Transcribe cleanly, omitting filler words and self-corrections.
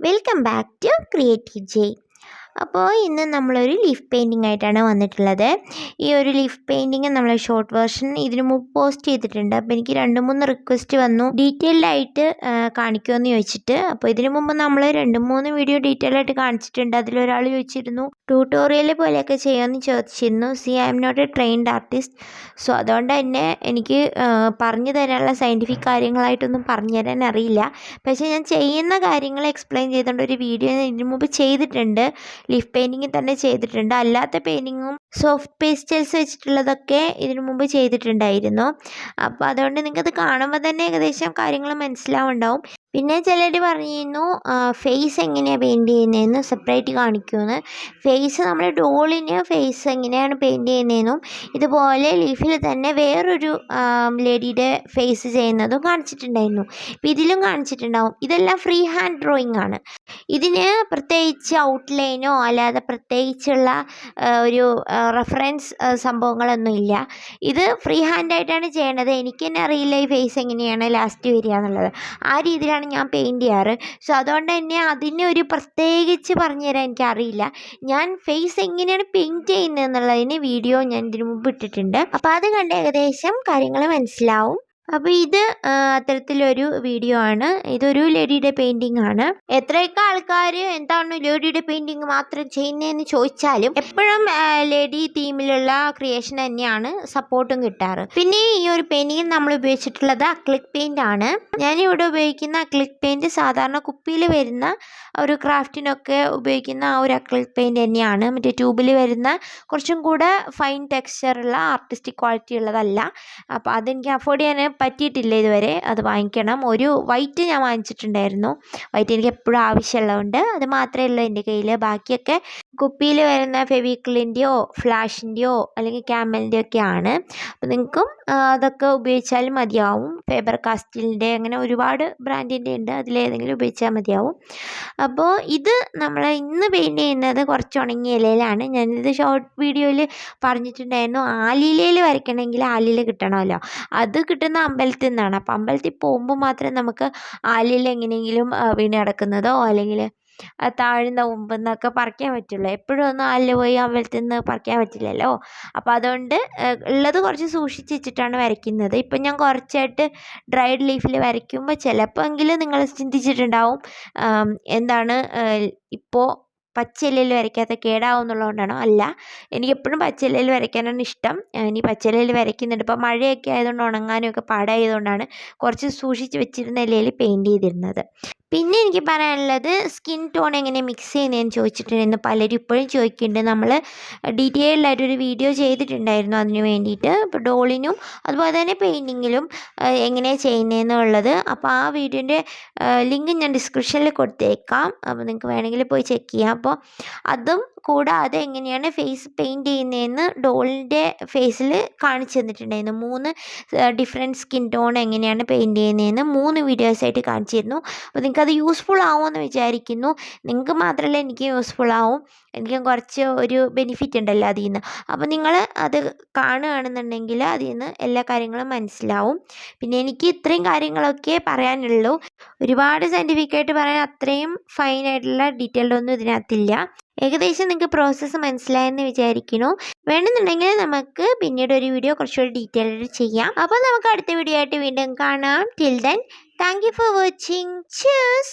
Welcome back to creative J. അപ്പോൾ ഇന്ന് നമ്മളൊരു ലീഫ് പെയിൻറ്റിംഗ് ആയിട്ടാണ് വന്നിട്ടുള്ളത്. ഈ ഒരു ലീഫ് പെയിൻറ്റിങ് നമ്മൾ ഷോർട്ട് വേർഷൻ ഇതിനു മുമ്പ് പോസ്റ്റ് ചെയ്തിട്ടുണ്ട്. അപ്പോൾ എനിക്ക് 2-3 റിക്വസ്റ്റ് വന്നു ഡീറ്റെയിൽഡ് ആയിട്ട് കാണിക്കുമെന്ന് ചോദിച്ചിട്ട്. അപ്പോൾ ഇതിനു മുമ്പ് നമ്മൾ 2-3 വീഡിയോ ഡീറ്റെയിൽ ആയിട്ട് കാണിച്ചിട്ടുണ്ട്. അതിലൊരാൾ ചോദിച്ചിരുന്നു ട്യൂട്ടോറിയൽ പോലെയൊക്കെ ചെയ്യുമെന്ന് ചോദിച്ചിരുന്നു. I am not a trained artist. So അതുകൊണ്ട് തന്നെ എനിക്ക് പറഞ്ഞു തരാനുള്ള സയൻറ്റിഫിക് കാര്യങ്ങളായിട്ടൊന്നും പറഞ്ഞു തരാൻ അറിയില്ല. പക്ഷേ ഞാൻ ചെയ്യുന്ന കാര്യങ്ങൾ എക്സ്പ്ലെയിൻ ചെയ്തുകൊണ്ട് ഒരു വീഡിയോ ഇതിനു മുമ്പ് ചെയ്തിട്ടുണ്ട്. ലീഫ് പെയിൻറ്റിങ്ങിൽ തന്നെ ചെയ്തിട്ടുണ്ട്. അല്ലാത്ത പെയിൻറ്റിങ്ങും സോഫ്റ്റ് പേസ്റ്റൽസ് വെച്ചിട്ടുള്ളതൊക്കെ ഇതിനു മുമ്പ് ചെയ്തിട്ടുണ്ടായിരുന്നു. അപ്പോൾ അതുകൊണ്ട് നിങ്ങൾക്കത് കാണുമ്പോൾ തന്നെ ഏകദേശം കാര്യങ്ങൾ മനസ്സിലാവുണ്ടാവും. പിന്നെ ചിലർ പറഞ്ഞിരുന്നു ഫേസ് എങ്ങനെയാണ് പെയിൻറ്റ് ചെയ്യുന്നതെന്ന് സെപ്പറേറ്റ് കാണിക്കുമെന്ന്. ഫേസ് നമ്മുടെ ഡോളിന് ഫേസ് എങ്ങനെയാണ് പെയിൻറ്റ് ചെയ്യുന്നതെന്നും ഇതുപോലെ ലീഫിൽ തന്നെ വേറൊരു ലേഡിയുടെ ഫേസ് ചെയ്യുന്നതും കാണിച്ചിട്ടുണ്ടായിരുന്നു. ഇപ്പോൾ ഇതിലും കാണിച്ചിട്ടുണ്ടാവും. ഇതെല്ലാം ഫ്രീ ഹാൻഡ് ഡ്രോയിങ് ആണ്. ഇതിന് പ്രത്യേകിച്ച് ഔട്ട്ലൈനോ അല്ലാതെ പ്രത്യേകിച്ചുള്ള ഒരു റെഫറൻസ് സംഭവങ്ങളൊന്നുമില്ല. ഇത് ഫ്രീ ഹാൻഡായിട്ടാണ് ചെയ്യേണ്ടത്. എനിക്ക് തന്നെ അറിയില്ല ഈ ഫേസ് എങ്ങനെയാണ് ലാസ്റ്റ് വരിക എന്നുള്ളത്. ആ രീതിയിലാണ് ഞാൻ പെയിൻറ്റ് ചെയ്യാറ്. സോ അതുകൊണ്ട് തന്നെ അതിനൊരു പ്രത്യേകിച്ച് പറഞ്ഞു തരാൻ എനിക്കറിയില്ല. ഞാൻ ഫേസ് എങ്ങനെയാണ് പെയിൻറ്റ് ചെയ്യുന്നത് എന്നുള്ളതിന് വീഡിയോ ഞാൻ ഇതിനു മുമ്പ് ഇട്ടിട്ടുണ്ട്. അപ്പോൾ അത് കണ്ട് ഏകദേശം കാര്യങ്ങൾ മനസ്സിലാവും. അപ്പോൾ ഇത് അത്തരത്തിലൊരു വീഡിയോ ആണ്. ഇതൊരു ലേഡിയുടെ പെയിൻറ്റിംഗ് ആണ്. എത്രയൊക്കെ ആൾക്കാർ എന്താണ് ലേഡിയുടെ പെയിൻറ്റിങ് മാത്രം ചെയ്യുന്നതെന്ന് ചോദിച്ചാലും എപ്പോഴും ലേഡി തീമിലുള്ള ക്രിയേഷൻ തന്നെയാണ് സപ്പോർട്ടും കിട്ടാറ്. പിന്നെ ഈ ഒരു പെയിൻറ്റിങ്ങിൽ നമ്മൾ ഉപയോഗിച്ചിട്ടുള്ളത് അക്രിലിക് പെയിൻ്റ് ആണ്. ഞാനിവിടെ ഉപയോഗിക്കുന്ന അക്രിലിക് പെയിൻറ്റ് സാധാരണ കുപ്പിയിൽ വരുന്ന ഒരു ക്രാഫ്റ്റിനൊക്കെ ഉപയോഗിക്കുന്ന ആ ഒരു അക്രിലിക് പെയിൻറ്റ് തന്നെയാണ്. മറ്റേ ട്യൂബിൽ വരുന്ന കുറച്ചും കൂടെ ഫൈൻ ടെക്സ്ചറുള്ള ആർട്ടിസ്റ്റിക് ക്വാളിറ്റി ഉള്ളതല്ല. അപ്പോൾ അതെനിക്ക് അഫോർഡ് ചെയ്യാൻ പറ്റിയിട്ടില്ല ഇതുവരെ. അത് വാങ്ങിക്കണം. ഒരു വൈറ്റ് ഞാൻ വാങ്ങിച്ചിട്ടുണ്ടായിരുന്നു. വൈറ്റ് എനിക്ക് എപ്പോഴും ആവശ്യമുള്ളതുകൊണ്ട് അത് മാത്രമേ ഉള്ളൂ എൻ്റെ കയ്യിൽ. ബാക്കിയൊക്കെ കുപ്പിയിൽ വരുന്ന ഫെവിക്രിലിൻ്റെയോ ഫ്ലാഷിൻ്റെയോ അല്ലെങ്കിൽ ക്യാമലിൻ്റെയോ ഒക്കെയാണ്. അപ്പോൾ നിങ്ങൾക്കും അതൊക്കെ ഉപയോഗിച്ചാലും മതിയാവും. ഫേബർ കാസ്റ്റിലിൻ്റെ അങ്ങനെ ഒരുപാട് ബ്രാൻഡിൻ്റെ ഉണ്ട്. അതിലേതെങ്കിലും ഉപയോഗിച്ചാൽ മതിയാവും. അപ്പോൾ ഇത് നമ്മൾ ഇന്ന് പെയിൻറ്റ് ചെയ്യുന്നത് കുറച്ച് ഉണങ്ങിയ ഇലയിലാണ്. ഞാനിത് ഷോർട്ട് വീഡിയോയിൽ പറഞ്ഞിട്ടുണ്ടായിരുന്നു. ആലിലയിൽ വരയ്ക്കണമെങ്കിൽ ആലില കിട്ടണമല്ലോ. അത് കിട്ടുന്ന അമ്പലത്തിൽ നിന്നാണ്. അപ്പോൾ അമ്പലത്തിൽ പോകുമ്പോൾ മാത്രമേ നമുക്ക് ആലില എങ്ങനെയെങ്കിലും വീണ് കിടക്കുന്നതോ അല്ലെങ്കിൽ താഴ്ന്ന മുമ്പെന്നൊക്കെ പറിക്കാൻ പറ്റുള്ളൂ. എപ്പോഴും ഒന്നും ആലില പോയി അമ്പലത്തിൽ നിന്ന് പറിക്കാൻ പറ്റില്ലല്ലോ. അപ്പോൾ അതുകൊണ്ട് ഉള്ളത് കുറച്ച് സൂക്ഷിച്ച് വെച്ചിട്ടാണ് വരയ്ക്കുന്നത്. ഇപ്പം ഞാൻ കുറച്ചായിട്ട് ഡ്രൈഡ് ലീഫിൽ വരയ്ക്കുമ്പോൾ ചിലപ്പോൾ എങ്കിലും നിങ്ങൾ ചിന്തിച്ചിട്ടുണ്ടാവും എന്താണ് ഇപ്പോൾ പച്ചയിലയിൽ വരയ്ക്കാത്ത കേടാവും എന്നുള്ളതുകൊണ്ടാണോ? അല്ല, എനിക്കെപ്പോഴും പച്ചയിലയിൽ വരയ്ക്കാനാണ് ഇഷ്ടം. ഇനി പച്ചയിലയിൽ വരയ്ക്കുന്നുണ്ട്. ഇപ്പോൾ മഴയൊക്കെ ആയതുകൊണ്ട് ഉണങ്ങാനും ഒക്കെ പാടായതുകൊണ്ടാണ് കുറച്ച് സൂക്ഷിച്ച് വെച്ചിരുന്ന ഇലയിൽ പെയിൻറ്റ് ചെയ്തിരുന്നത്. പിന്നെ എനിക്ക് പറയാനുള്ളത് സ്കിൻ ടോൺ എങ്ങനെ മിക്സ് ചെയ്യുന്നതെന്ന് ചോദിച്ചിട്ടുണ്ടായിരുന്നു. പലരും ഇപ്പോഴും ചോദിക്കുന്നുണ്ട്. നമ്മൾ ഡീറ്റെയിൽഡ് ആയിട്ടൊരു വീഡിയോ ചെയ്തിട്ടുണ്ടായിരുന്നു അതിന് വേണ്ടിയിട്ട്. ഇപ്പോൾ ഡോളിനും അതുപോലെ തന്നെ പെയിൻറ്റിങ്ങിലും എങ്ങനെയാണ് ചെയ്യുന്നതെന്നുള്ളത്. അപ്പോൾ ആ വീഡിയോൻ്റെ ലിങ്ക് ഞാൻ ഡിസ്ക്രിപ്ഷനിൽ കൊടുത്തേക്കാം. അപ്പോൾ നിങ്ങൾക്ക് വേണമെങ്കിൽ പോയി ചെക്ക് ചെയ്യാം. അപ്പോൾ അതും കൂടാതെ എങ്ങനെയാണ് ഫേസ് പെയിൻറ്റ് ചെയ്യുന്നതെന്ന് ഡോളിൻ്റെ ഫേസിൽ കാണിച്ചു തന്നിട്ടുണ്ടായിരുന്നു. 3 ഡിഫറെൻറ്റ് സ്കിൻ ടോൺ എങ്ങനെയാണ് പെയിൻറ്റ് ചെയ്യുന്നതെന്ന് 3 വീഡിയോസായിട്ട് കാണിച്ചിരുന്നു. അപ്പോൾ നിങ്ങൾക്കത് യൂസ്ഫുൾ ആവുമെന്ന് വിചാരിക്കുന്നു. നിങ്ങൾക്ക് മാത്രമല്ല എനിക്ക് യൂസ്ഫുൾ ആവും. എനിക്കും കുറച്ച് ഒരു ബെനിഫിറ്റ് ഉണ്ടല്ലോ അതിൽ നിന്ന്. അപ്പോൾ നിങ്ങൾ അത് കാണുകയാണെന്നുണ്ടെങ്കിൽ അതിൽ നിന്ന് എല്ലാ കാര്യങ്ങളും മനസ്സിലാവും. പിന്നെ എനിക്ക് ഇത്രയും കാര്യങ്ങളൊക്കെ പറയാനുള്ളൂ. ഒരുപാട് സയൻറ്റിഫിക്കായിട്ട് പറയാൻ അത്രയും ഫൈനായിട്ടുള്ള ഡീറ്റെയിൽഡ് ഒന്നും ഇതിനകത്തില്ല. ഏകദേശം നിങ്ങൾക്ക് പ്രോസസ്സ് മനസ്സിലായെന്ന് വിചാരിക്കുന്നു. വേണമെന്നുണ്ടെങ്കിൽ നമുക്ക് പിന്നീട് ഒരു വീഡിയോ കുറച്ചുകൂടി ഡീറ്റെയിൽഡ് ചെയ്യാം. അപ്പോൾ നമുക്ക് അടുത്ത വീഡിയോ ആയിട്ട് വീണ്ടും കാണാം. Till then thank you for watching. cheers.